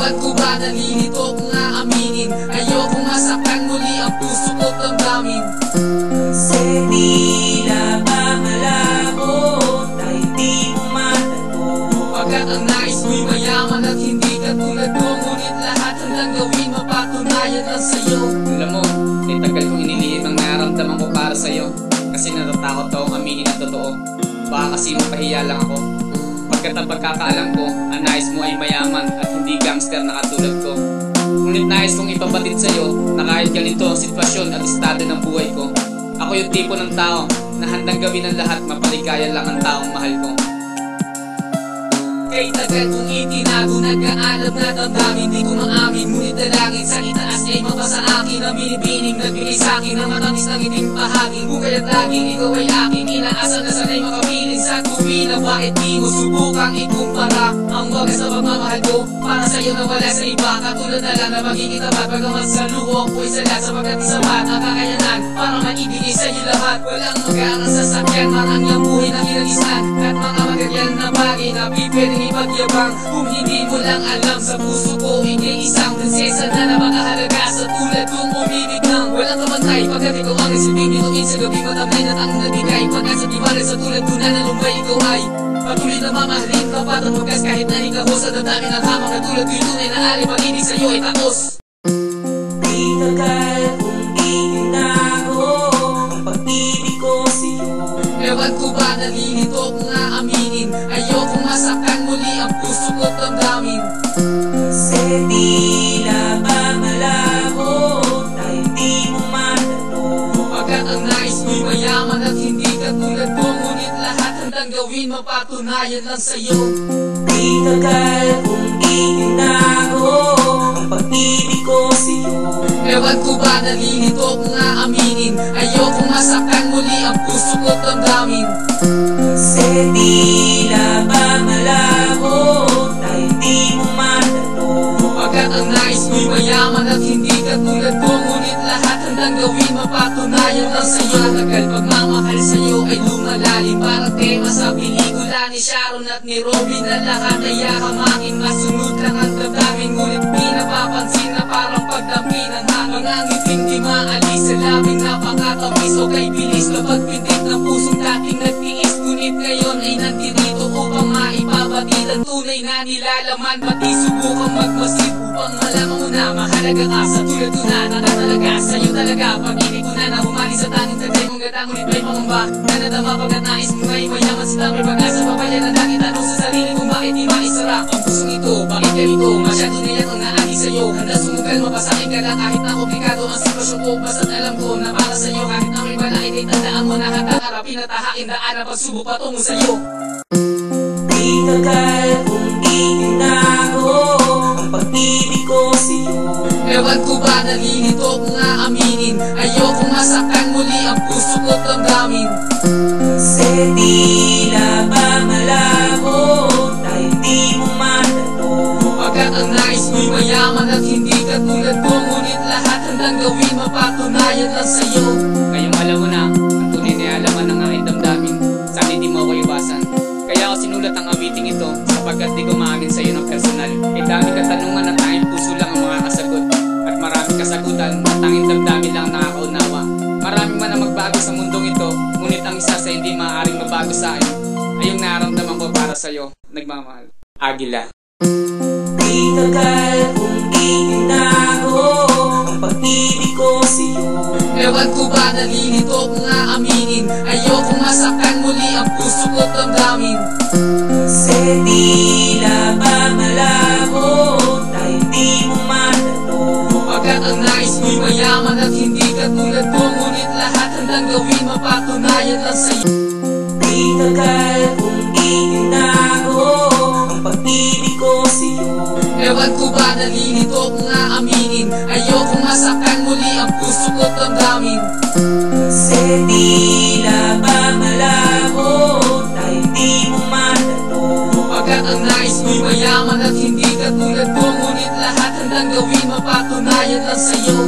Ewan ko ba nalilito kung aaminin, ayoko masaktan muli ang puso ko't damdamin. Kasi tila ba malabo dahil di mo matanong. Pagkat ang nais mo'y mayaman at hindi katulad ko, ngunit lahat handang gawin mapatunayan lang sa'yo. Alam mo, tagal kong inilihim ang nararamdaman ko para sa'yo, kasi natatakot akong aminin ang totoo. Baka kasi mapahiya lang ako. Pagkat ang pagkakaalam ko, ang nais mo ay mayaman at hindi gangster na katulad ko. Ngunit nais kong ipabatid sa'yo na kahit ganito ang sitwasyon at estado ng buhay ko, ako yung tipo ng tao na handang gawin ang lahat mapaligaya lang ang taong mahal ko. Kay tagal kong itinago, nag-aalam na damdamin, di ko maamin, ngunit dalangin sa itaas ay mapasa akin ang binibining nagbigay sa'kin ang matamis ng iting bahaging bukay at laging ikaw ay aking inaasal na sanay makapiling sa tuwi na bakit di mo subukang ikumpara ang wagas sa pagmamahal ko para sa'yo na wala sa iba, katulad na lang na magiging tapat pagkaman sa luho ko'y salat sapagkat isapat ang kakayanan para maibigay sa'yo lahat. Walang mag-aarang sasakyan, marangyang buhay na kinalisan at mga material na bagay na pipwedeng ipagyabang. Kung hindi mo lang alam, sa puso ko ikay isang prinsesa na napakahalaga sa tulad kong umibig ng walang kamantay. Pagkat ikaw ang isipin nituin sa gabi matamlay na tangong nagbigay pagkat sa tiwala sa tulad ko na nalumbay, ikaw ay patuloy na mamahalin, tapat at wagas kahit na ikaw sa dadami ng hamang katulad ko yung tunay na alay pag-ibig sa'yo ay tapos. Di tagal kong itinago ang pag-ibig ko sa'yo. Ewan ko ba nalilito kung aaminin, ayokong masaktan muli ang puso ko't damdamin. Kasi tila ba malabo dahil di mo matanong. Pagkat ang nais mo'y mayaman at hindi katulad ko, ngunit lahat handang gawin mapatunayan lang sa'yo. Di tagal kong itinago ang pag-ibig ko sa'yo. Ewan ko ba nalilito kung aaminin, ayokong masaktan muli ang puso ko't damdamin. Kasi tila ba malabo dahil di mo matanong. Pagkat ang nais mo'y mayaman at hindi katulad ko, ngunit lahat handang gawin mapatunayan lang sa'yo. Tagal pagmamahal sa'yo ay lumalalim, parang tema sa pelikula ni Sharon at ni Robin na lahat ay yakamakin. Masunod lang ang damdamin, ngunit di napapansin na parang pagdampi ng hangin. Ang ngiting di maalis sa labing napakatamis o kay bilis na pagpindik ng pusong dating nagtiis, ngunit ngayon ay nandito upang maipabatid ang tunay na nilalaman. Pati subukang magmasid upang malaman mo na mahalaga ka sa tulad ko na nakatalaga sa'yo talaga. Pag-ibig ko na na humali sa tanging tagay mong gata, ngunit may pangamba na nadama pagkat nais mo ngay mayaman sila may pag-asa. Papayan ang lagi tanong sa sarili kung bakit di maisara ang pusong ito. Bakit ganito? Masyado na yan ang naagi sa'yo. Handa sumugal, mapasakin ka lang kahit na komplikado ang sitwasyon ko. Basta't alam ko na para sa'yo kahit na may balait ay tandaan mo na kataharapin at hahain daan ang pagsubok patungo sa'yo. Di tagal kong itinago ang pag-ibig ko sa'yo. Ewan ko ba nalilito kung aaminin, ayokong masaktan muli ang puso ko't damdamin. Kasi tila ba malabo dahil di mo matanong. Pagkat ang nais mo'y mayaman at hindi katulad ko, ngunit lahat handang gawin mapatunayan lang sa'yo. Ngayong alam mo na, ang tunay na alaman ng aking damdamin, sana hindi mo ako iwasan. Kaya ako sinulat ang awiting ito, sapagkat di ko maamin sa'yo ng personal. E daming katanungan at tanging puso lang ang makakasagot, at maraming kasagutan at tanging damdamin lang ang nakakaunawa. Maraming man ang magbago sa mundong ito, ngunit ang isa sa hindi maaaring mabago sa akin ay yung nararamdaman ko para sa'yo, nagmamahal. Agila. Di tagal kong itinago ang pag-ibig ko sa'yo. Ewan ko ba nalilito kung aaminin, ayokong masaktan muli ang puso ko't damdamin. Kasi tila ba malabo dahil di mo matanong. Pagkat ang nais mo'y mayaman at hindi katulad ko, ngunit lahat handang gawin mapatunayan lang sa'yo. Di tagal kong itinago ang pag-ibig ko sa'yo. Ewan ko ba nalilito kung aaminin, ayokong masaktan muli ang puso ko't damdamin. Kasi tila ba malabo dahil di mo matanong. Pagkat ang nais mo'y mayaman at hindi katulad ko, ngunit lahat handang gawin mapatunayan lang sa'yo.